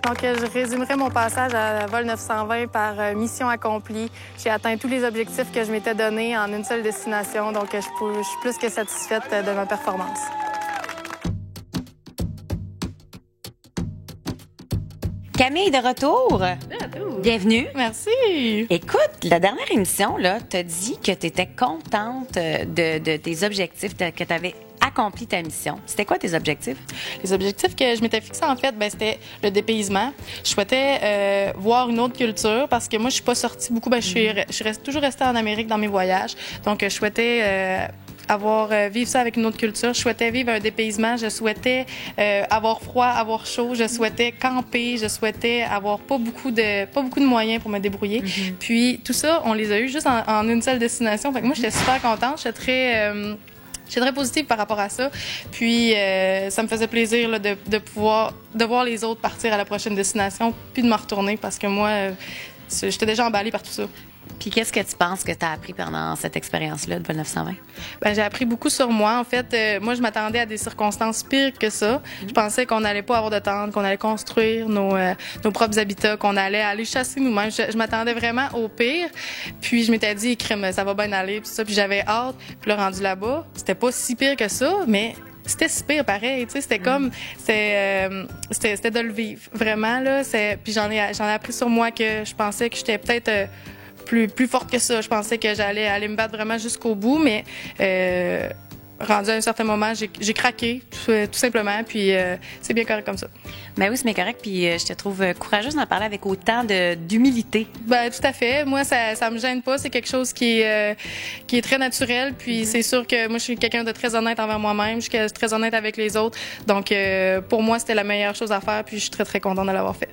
Donc, je résumerai mon passage à Vol 920 par mission accomplie. J'ai atteint tous les objectifs que je m'étais donnés en une seule destination. Donc, je suis plus que satisfaite de ma performance. Camille, de retour. Bienvenue. Merci. Écoute, la dernière émission, là, t'as dit que tu étais contente de tes objectifs, que tu avais accompli ta mission. C'était quoi tes objectifs? Les objectifs que je m'étais fixés, en fait, c'était le dépaysement. Je souhaitais voir une autre culture parce que moi, je suis pas sortie beaucoup. Je suis toujours restée en Amérique dans mes voyages. Donc, je souhaitais vivre ça avec une autre culture. Je souhaitais vivre un dépaysement. Je souhaitais avoir froid, avoir chaud. Je souhaitais camper. Je souhaitais avoir pas beaucoup de moyens pour me débrouiller. Mm-hmm. Puis, tout ça, on les a eu juste en une seule destination. Fait que moi, j'étais super contente. J'étais très positive par rapport à ça. Puis, ça me faisait plaisir là, de voir les autres partir à la prochaine destination, puis de me retourner parce que moi, j'étais déjà emballée par tout ça. Puis, qu'est-ce que tu penses que tu as appris pendant cette expérience-là de Vol 920? Bien, j'ai appris beaucoup sur moi. En fait, moi, je m'attendais à des circonstances pires que ça. Mm-hmm. Je pensais qu'on n'allait pas avoir de tente, qu'on allait construire nos propres habitats, qu'on allait aller chasser nous-mêmes. Je m'attendais vraiment au pire. Puis, je m'étais dit, crème, ça va bien aller, puis ça. Puis, j'avais hâte. Puis là, rendu là-bas, c'était pas si pire que ça, mais c'était si pire pareil, tu sais, c'était comme c'était de le vivre vraiment là, puis j'en ai appris sur moi que je pensais que j'étais peut-être plus forte que ça. Je pensais que j'allais aller me battre vraiment jusqu'au bout, mais rendu à un certain moment, j'ai craqué, tout simplement, puis c'est bien correct comme ça. Ben oui, c'est bien correct, puis je te trouve courageuse d'en parler avec autant d'humilité. Ben tout à fait. Moi, ça me gêne pas. C'est quelque chose qui est très naturel, puis c'est sûr que moi, je suis quelqu'un de très honnête envers moi-même. Je suis très honnête avec les autres. Donc, pour moi, c'était la meilleure chose à faire, puis je suis très, très contente de l'avoir fait.